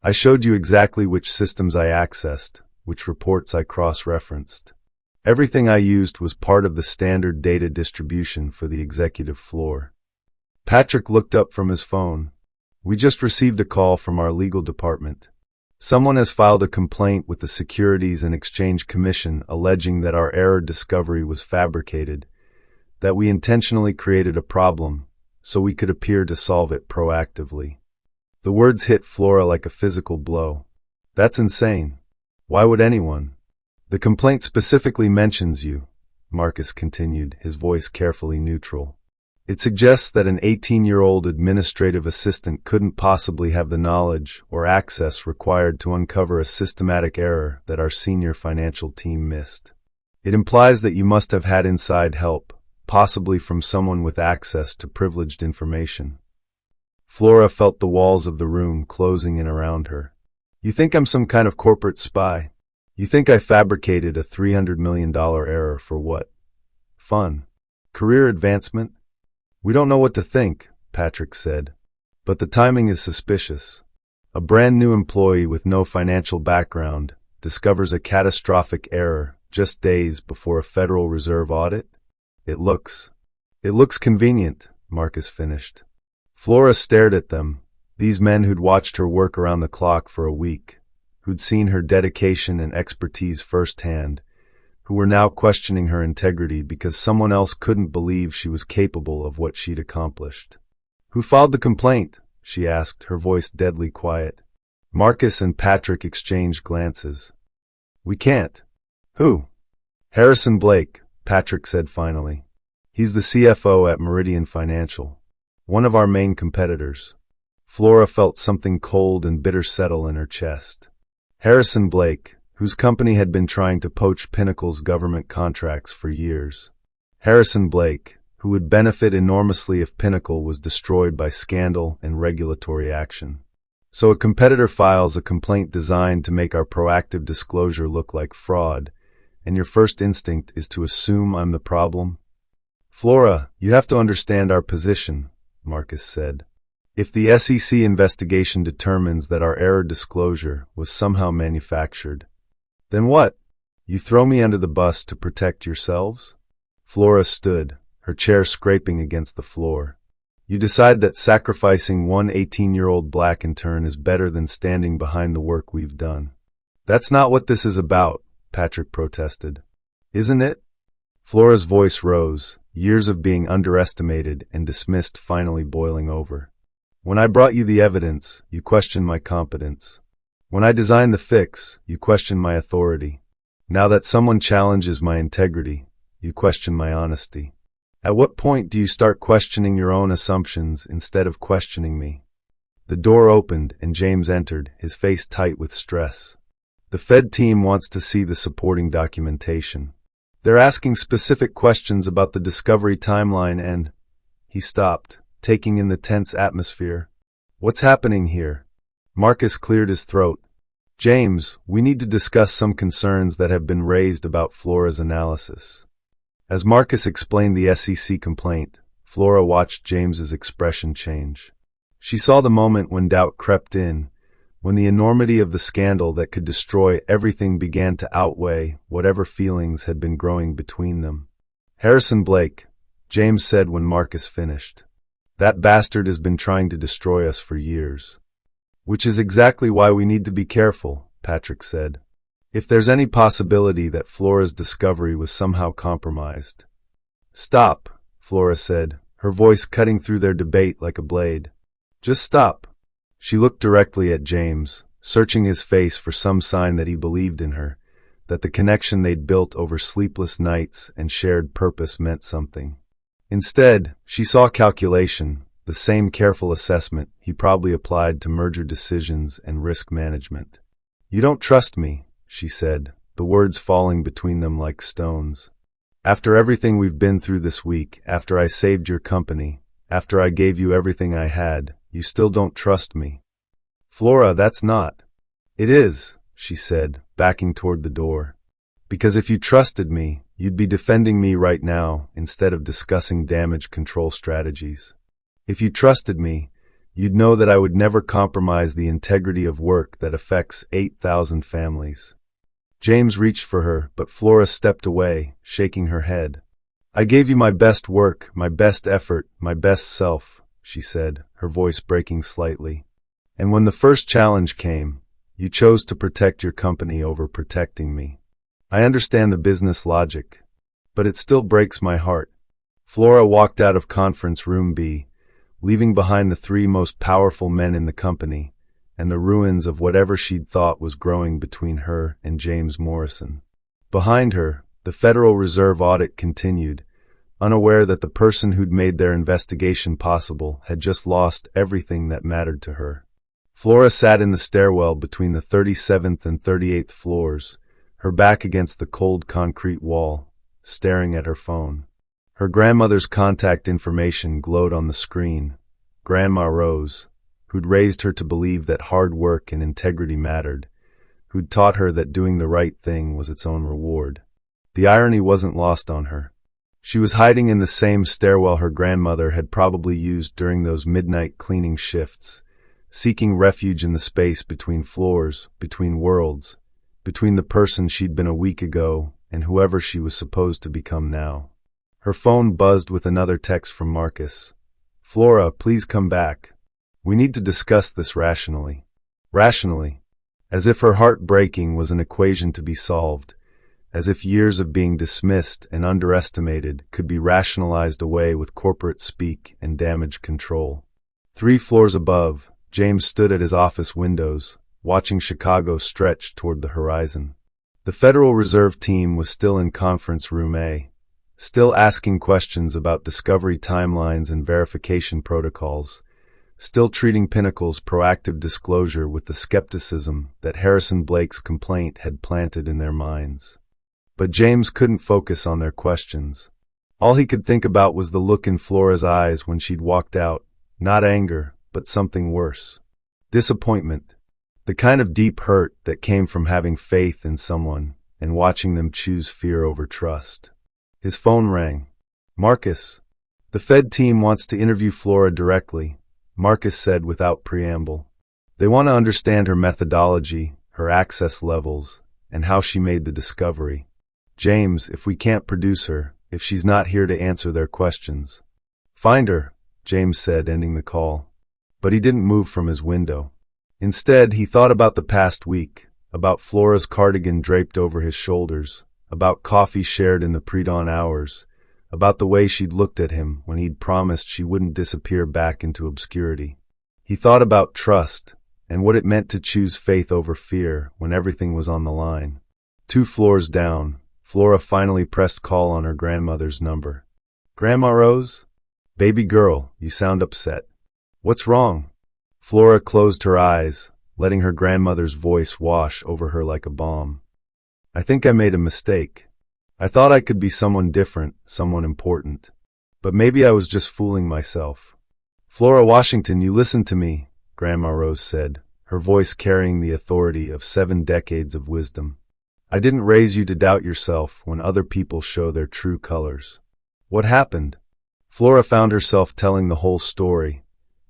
I showed you exactly which systems I accessed, which reports I cross-referenced. Everything I used was part of the standard data distribution for the executive floor. Patrick looked up from his phone. We just received a call from our legal department. Someone has filed a complaint with the Securities and Exchange Commission alleging that our error discovery was fabricated, that we intentionally created a problem so we could appear to solve it proactively. The words hit Flora like a physical blow. That's insane. Why would anyone? The complaint specifically mentions you, Marcus continued, his voice carefully neutral. It suggests that an 18-year-old administrative assistant couldn't possibly have the knowledge or access required to uncover a systematic error that our senior financial team missed. It implies that you must have had inside help, possibly from someone with access to privileged information. Flora felt the walls of the room closing in around her. You think I'm some kind of corporate spy? You think I fabricated a $300 million error for what? Fun? Career advancement? We don't know what to think, Patrick said. But the timing is suspicious. A brand new employee with no financial background discovers a catastrophic error just days before a Federal Reserve audit? It looks convenient, Marcus finished. Flora stared at them, these men who'd watched her work around the clock for a week, who'd seen her dedication and expertise firsthand, who were now questioning her integrity because someone else couldn't believe she was capable of what she'd accomplished. Who filed the complaint? She asked, her voice deadly quiet. Marcus and Patrick exchanged glances. We can't. Who? Harrison Blake, Patrick said finally. He's the CFO at Meridian Financial, one of our main competitors. Flora felt something cold and bitter settle in her chest. Harrison Blake, whose company had been trying to poach Pinnacle's government contracts for years. Harrison Blake, who would benefit enormously if Pinnacle was destroyed by scandal and regulatory action. So a competitor files a complaint designed to make our proactive disclosure look like fraud, and your first instinct is to assume I'm the problem? Flora, you have to understand our position, Marcus said. If the SEC investigation determines that our error disclosure was somehow manufactured, then what? You throw me under the bus to protect yourselves? Flora stood, her chair scraping against the floor. You decide that sacrificing one 18-year-old black intern is better than standing behind the work we've done. That's not what this is about, Patrick protested. Isn't it? Flora's voice rose, years of being underestimated and dismissed finally boiling over. When I brought you the evidence, you questioned my competence. When I designed the fix, you questioned my authority. Now that someone challenges my integrity, you question my honesty. At what point do you start questioning your own assumptions instead of questioning me? The door opened and James entered, his face tight with stress. The Fed team wants to see the supporting documentation. They're asking specific questions about the discovery timeline and... He stopped, taking in the tense atmosphere. What's happening here? Marcus cleared his throat. James, we need to discuss some concerns that have been raised about Flora's analysis. As Marcus explained the SEC complaint, Flora watched James's expression change. She saw the moment when doubt crept in, when the enormity of the scandal that could destroy everything began to outweigh whatever feelings had been growing between them. Harrison Blake, James said when Marcus finished. That bastard has been trying to destroy us for years. Which is exactly why we need to be careful, Patrick said. If there's any possibility that Flora's discovery was somehow compromised. Stop, Flora said, her voice cutting through their debate like a blade. Just stop. She looked directly at James, searching his face for some sign that he believed in her, that the connection they'd built over sleepless nights and shared purpose meant something. Instead, she saw calculation, the same careful assessment he probably applied to merger decisions and risk management. You don't trust me, she said, the words falling between them like stones. After everything we've been through this week, after I saved your company, after I gave you everything I had, you still don't trust me. Flora, that's not. It is, she said, backing toward the door. Because if you trusted me, you'd be defending me right now instead of discussing damage control strategies. If you trusted me, you'd know that I would never compromise the integrity of work that affects 8,000 families. James reached for her, but Flora stepped away, shaking her head. I gave you my best work, my best effort, my best self, she said, her voice breaking slightly. And when the first challenge came, you chose to protect your company over protecting me. I understand the business logic, but it still breaks my heart. Flora walked out of conference room B, leaving behind the three most powerful men in the company, and the ruins of whatever she'd thought was growing between her and James Morrison. Behind her, the Federal Reserve audit continued, unaware that the person who'd made their investigation possible had just lost everything that mattered to her. Flora sat in the stairwell between the 37th and 38th floors, her back against the cold concrete wall, staring at her phone. Her grandmother's contact information glowed on the screen. Grandma Rose, who'd raised her to believe that hard work and integrity mattered, who'd taught her that doing the right thing was its own reward. The irony wasn't lost on her. She was hiding in the same stairwell her grandmother had probably used during those midnight cleaning shifts, seeking refuge in the space between floors, between worlds, between the person she'd been a week ago and whoever she was supposed to become now. Her phone buzzed with another text from Marcus. Flora, please come back. We need to discuss this rationally. Rationally. As if her heart breaking was an equation to be solved, as if years of being dismissed and underestimated could be rationalized away with corporate speak and damage control. 3 floors above, James stood at his office windows, watching Chicago stretch toward the horizon. The Federal Reserve team was still in conference room A, still asking questions about discovery timelines and verification protocols, still treating Pinnacle's proactive disclosure with the skepticism that Harrison Blake's complaint had planted in their minds. But James couldn't focus on their questions. All he could think about was the look in Flora's eyes when she'd walked out, not anger, but something worse. Disappointment. The kind of deep hurt that came from having faith in someone and watching them choose fear over trust. His phone rang. Marcus. The Fed team wants to interview Flora directly, Marcus said without preamble. They want to understand her methodology, her access levels, and how she made the discovery. James, if we can't produce her, if she's not here to answer their questions. Find her, James said, ending the call. But he didn't move from his window. Instead, he thought about the past week, about Flora's cardigan draped over his shoulders, about coffee shared in the pre-dawn hours, about the way she'd looked at him when he'd promised she wouldn't disappear back into obscurity. He thought about trust, and what it meant to choose faith over fear when everything was on the line. 2 floors down, Flora finally pressed call on her grandmother's number. Grandma Rose? Baby girl, you sound upset. What's wrong? Flora closed her eyes, letting her grandmother's voice wash over her like a balm. I think I made a mistake. I thought I could be someone different, someone important. But maybe I was just fooling myself. Flora Washington, you listen to me, Grandma Rose said, her voice carrying the authority of 7 decades of wisdom. I didn't raise you to doubt yourself when other people show their true colors. What happened? Flora found herself telling the whole story.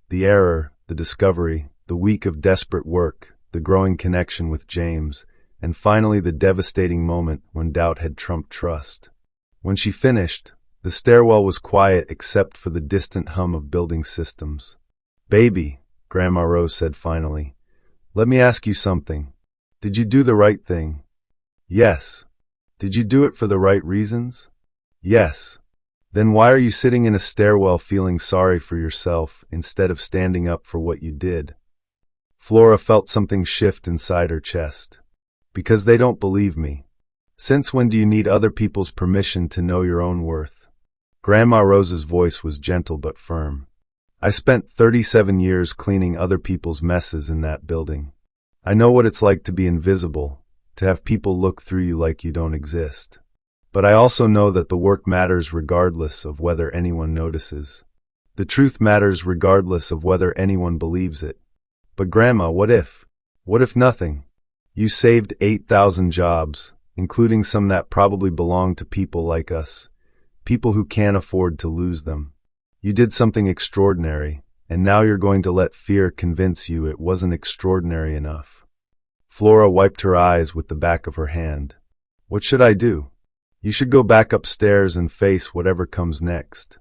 The error, the discovery, the week of desperate work, the growing connection with James, and finally the devastating moment when doubt had trumped trust. When she finished, The stairwell was quiet except for the distant hum of building systems. "Baby," Grandma Rose said finally, "let me ask you something. Did you do the right thing?" "Yes." "Did you do it for the right reasons?" "Yes." "Then why are you sitting in a stairwell feeling sorry for yourself instead of standing up for what you did?" Flora felt something shift inside her chest. "Because they don't believe me." "Since when do you need other people's permission to know your own worth?" Grandma Rose's voice was gentle but firm. "I spent 37 years cleaning other people's messes in that building. I know what it's like to be invisible, to have people look through you like you don't exist. But I also know that the work matters regardless of whether anyone notices. The truth matters regardless of whether anyone believes it. But Grandma, what if? What if nothing? You saved 8,000 jobs, including some that probably belong to people like us, people who can't afford to lose them. You did something extraordinary, and now you're going to let fear convince you it wasn't extraordinary enough." Flora wiped her eyes with the back of her hand. "What should I do?" "You should go back upstairs and face whatever comes next.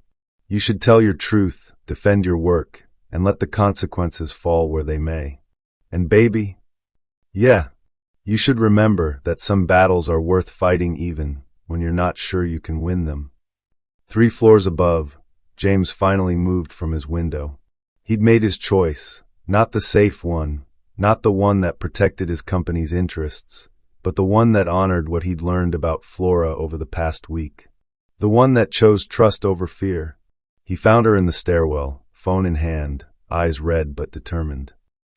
You should tell your truth, defend your work, and let the consequences fall where they may. And baby, yeah, you should remember that some battles are worth fighting even when you're not sure you can win them." 3 floors above, James finally moved from his window. He'd made his choice, not the safe one, not the one that protected his company's interests, but the one that honored what he'd learned about Flora over the past week. The one that chose trust over fear. He found her in the stairwell, phone in hand, eyes red but determined.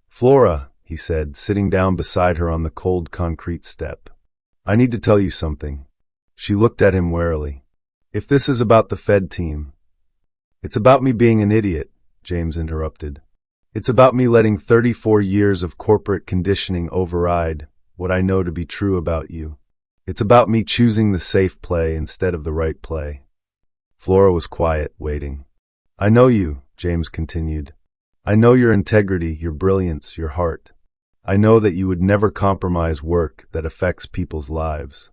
"Flora," he said, sitting down beside her on the cold concrete step. "I need to tell you something." She looked at him warily. "If this is about the Fed team—" "It's about me being an idiot," James interrupted. "It's about me letting 34 years of corporate conditioning override what I know to be true about you. It's about me choosing the safe play instead of the right play." Flora was quiet, waiting. "I know you," James continued. "I know your integrity, your brilliance, your heart. I know that you would never compromise work that affects people's lives.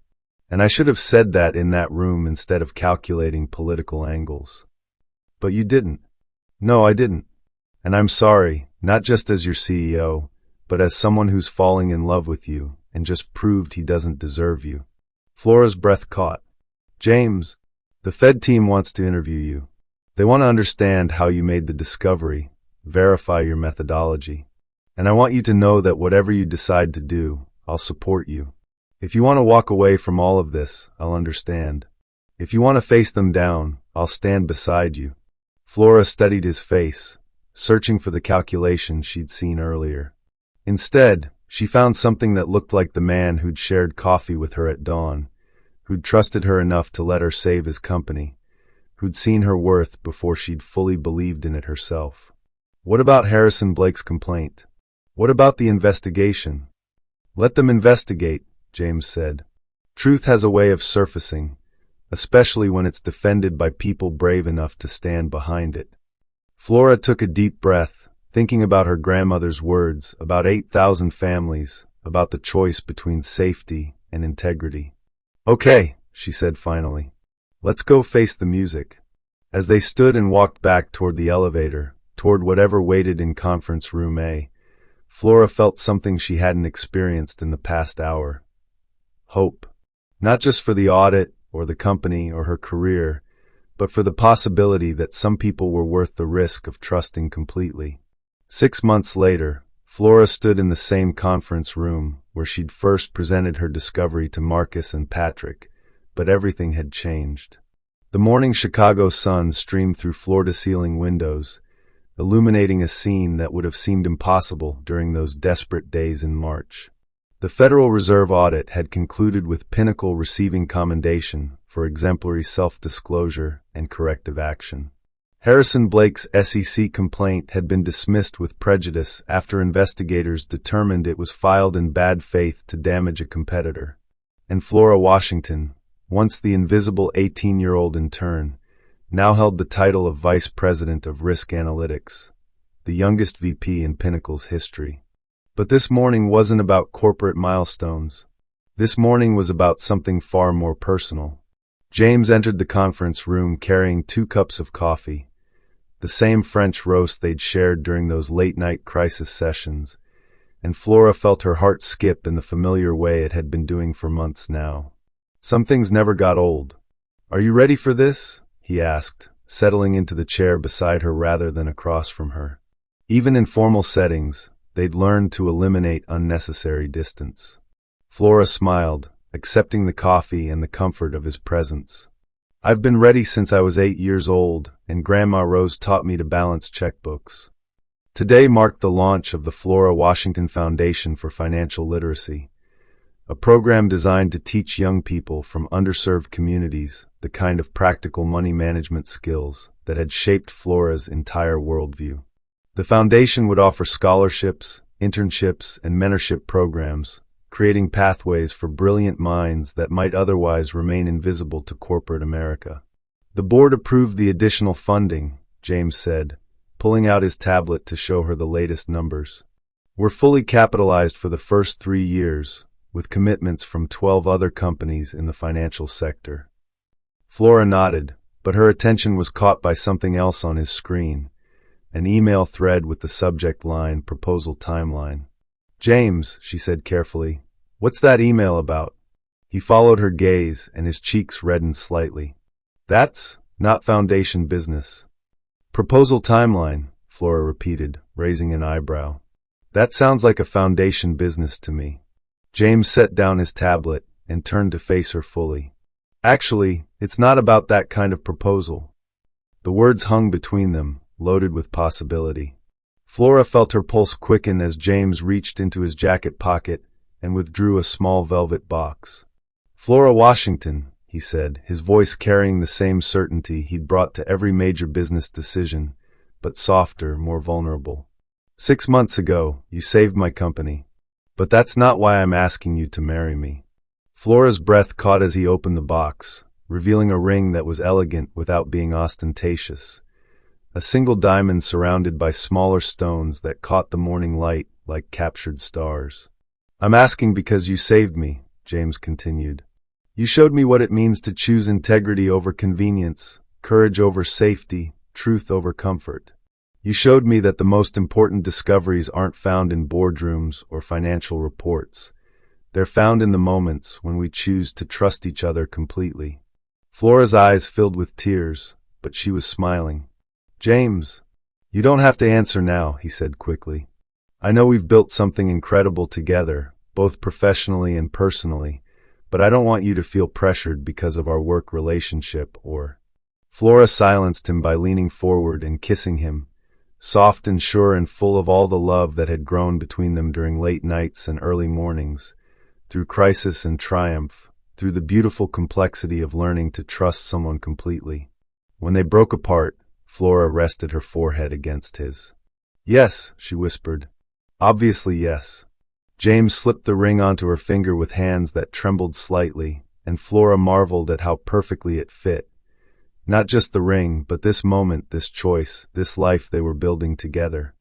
And I should have said that in that room instead of calculating political angles. But you didn't." "No, I didn't. And I'm sorry, not just as your CEO, but as someone who's falling in love with you and just proved he doesn't deserve you." Flora's breath caught. "James, the Fed team wants to interview you. They want to understand how you made the discovery, verify your methodology. And I want you to know that whatever you decide to do, I'll support you. If you want to walk away from all of this, I'll understand. If you want to face them down, I'll stand beside you." Flora studied his face, searching for the calculation she'd seen earlier. Instead, she found something that looked like the man who'd shared coffee with her at dawn, who'd trusted her enough to let her save his company, who'd seen her worth before she'd fully believed in it herself. "What about Harrison Blake's complaint? What about the investigation?" "Let them investigate," James said. "Truth has a way of surfacing, especially when it's defended by people brave enough to stand behind it." Flora took a deep breath, thinking about her grandmother's words, about 8,000 families, about the choice between safety and integrity. "Okay," she said finally. "Let's go face the music." As they stood and walked back toward the elevator, toward whatever waited in conference room A, Flora felt something she hadn't experienced in the past hour. Hope. Not just for the audit, or the company, or her career, but for the possibility that some people were worth the risk of trusting completely. 6 months later, Flora stood in the same conference room where she'd first presented her discovery to Marcus and Patrick, but everything had changed. The morning Chicago sun streamed through floor-to-ceiling windows, illuminating a scene that would have seemed impossible during those desperate days in March. The Federal Reserve audit had concluded with Pinnacle receiving commendation for exemplary self-disclosure and corrective action. Harrison Blake's SEC complaint had been dismissed with prejudice after investigators determined it was filed in bad faith to damage a competitor. And Flora Washington, once the invisible 18-year-old intern, now held the title of Vice President of Risk Analytics, the youngest VP in Pinnacle's history. But this morning wasn't about corporate milestones. This morning was about something far more personal. James entered the conference room carrying 2 cups of coffee, the same French roast they'd shared during those late-night crisis sessions, and Flora felt her heart skip in the familiar way it had been doing for months now. Some things never got old. "Are you ready for this?" he asked, settling into the chair beside her rather than across from her. Even in formal settings, they'd learned to eliminate unnecessary distance. Flora smiled, accepting the coffee and the comfort of his presence. "I've been ready since I was 8 years old, and Grandma Rose taught me to balance checkbooks." Today marked the launch of the Flora Washington Foundation for Financial Literacy, a program designed to teach young people from underserved communities the kind of practical money management skills that had shaped Flora's entire worldview. The foundation would offer scholarships, internships, and mentorship programs, creating pathways for brilliant minds that might otherwise remain invisible to corporate America. "The board approved the additional funding," James said, pulling out his tablet to show her the latest numbers. "We're fully capitalized for the first 3 years, with commitments from 12 other companies in the financial sector." Flora nodded, but her attention was caught by something else on his screen, an email thread with the subject line "Proposal Timeline." "James," she said carefully, "what's that email about?" He followed her gaze, and his cheeks reddened slightly. "That's not foundation business." "Proposal timeline," Flora repeated, raising an eyebrow. "That sounds like a foundation business to me." James set down his tablet and turned to face her fully. "Actually, it's not about that kind of proposal." The words hung between them, loaded with possibility. Flora felt her pulse quicken as James reached into his jacket pocket and withdrew a small velvet box. "Flora Washington," he said, his voice carrying the same certainty he'd brought to every major business decision, but softer, more vulnerable. "6 months ago, you saved my company. But that's not why I'm asking you to marry me." Flora's breath caught as he opened the box, revealing a ring that was elegant without being ostentatious. A single diamond surrounded by smaller stones that caught the morning light like captured stars. "I'm asking because you saved me," James continued. "You showed me what it means to choose integrity over convenience, courage over safety, truth over comfort. You showed me that the most important discoveries aren't found in boardrooms or financial reports. They're found in the moments when we choose to trust each other completely." Flora's eyes filled with tears, but she was smiling. "James, you don't have to answer now," he said quickly. "I know we've built something incredible together, both professionally and personally, but I don't want you to feel pressured because of our work relationship or—" Flora silenced him by leaning forward and kissing him, soft and sure and full of all the love that had grown between them during late nights and early mornings, through crisis and triumph, through the beautiful complexity of learning to trust someone completely. When they broke apart, Flora rested her forehead against his. "Yes," she whispered. "Obviously yes." James slipped the ring onto her finger with hands that trembled slightly, and Flora marveled at how perfectly it fit. Not just the ring, but this moment, this choice, this life they were building together.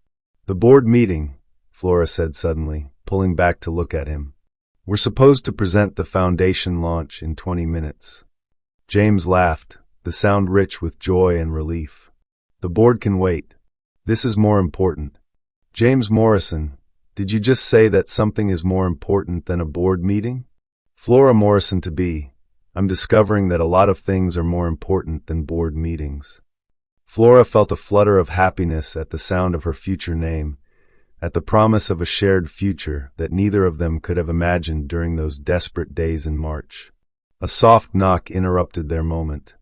"The board meeting," Flora said suddenly, pulling back to look at him. "We're supposed to present the foundation launch in 20 minutes. James laughed, the sound rich with joy and relief. "The board can wait. This is more important." "James Morrison, did you just say that something is more important than a board meeting?" "Flora Morrison to be. I'm discovering that a lot of things are more important than board meetings." Flora felt a flutter of happiness at the sound of her future name, at the promise of a shared future that neither of them could have imagined during those desperate days in March. A soft knock interrupted their moment.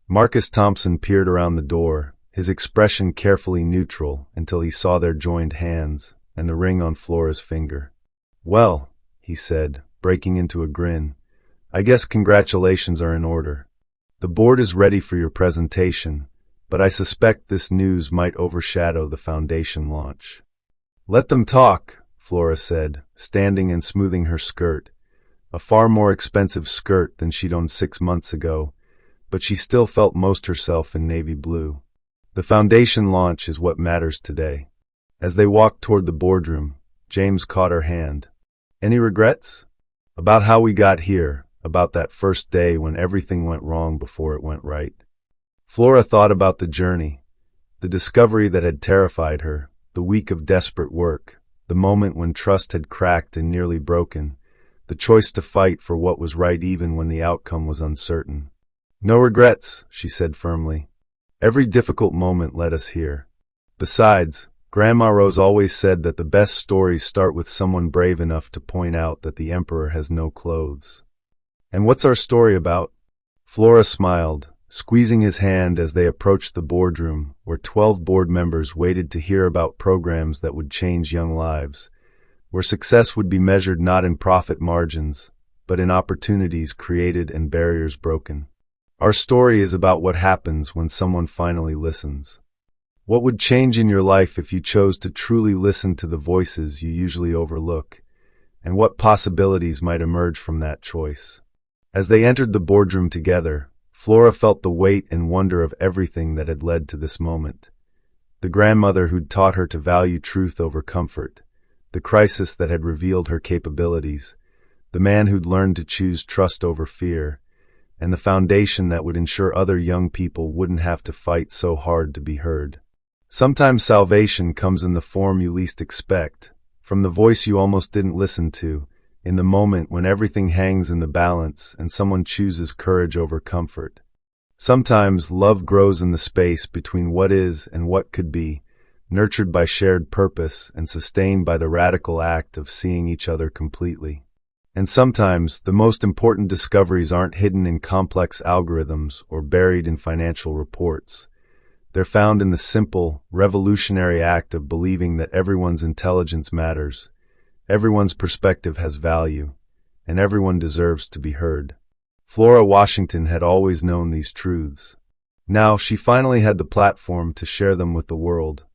Marcus Thompson peered around the door, his expression carefully neutral until he saw their joined hands and the ring on Flora's finger. "Well," he said, breaking into a grin, "I guess congratulations are in order. The board is ready for your presentation, but I suspect this news might overshadow the foundation launch." "Let them talk," Flora said, standing and smoothing her skirt, a far more expensive skirt than she'd owned 6 months ago, but she still felt most herself in navy blue. "The foundation launch is what matters today." As they walked toward the boardroom, James caught her hand. "Any regrets?" "About how we got here, about that first day when everything went wrong before it went right. Flora thought about the journey, the discovery that had terrified her, the week of desperate work, the moment when trust had cracked and nearly broken, the choice to fight for what was right even when the outcome was uncertain. "No regrets," she said firmly. "Every difficult moment led us here." Besides, Grandma Rose always said that the best stories start with someone brave enough to point out that the emperor has no clothes. "And what's our story about?" Flora smiled, squeezing his hand as they approached the boardroom, where 12 board members waited to hear about programs that would change young lives, where success would be measured not in profit margins, but in opportunities created and barriers broken. "Our story is about what happens when someone finally listens. What would change in your life if you chose to truly listen to the voices you usually overlook, and what possibilities might emerge from that choice?" As they entered the boardroom together, Flora felt the weight and wonder of everything that had led to this moment. The grandmother who'd taught her to value truth over comfort, the crisis that had revealed her capabilities, the man who'd learned to choose trust over fear, and the foundation that would ensure other young people wouldn't have to fight so hard to be heard. Sometimes salvation comes in the form you least expect, from the voice you almost didn't listen to, in the moment when everything hangs in the balance and someone chooses courage over comfort. Sometimes love grows in the space between what is and what could be, nurtured by shared purpose and sustained by the radical act of seeing each other completely. And sometimes the most important discoveries aren't hidden in complex algorithms or buried in financial reports. They're found in the simple, revolutionary act of believing that everyone's intelligence matters, everyone's perspective has value, and everyone deserves to be heard. Flora Washington had always known these truths. Now she finally had the platform to share them with the world.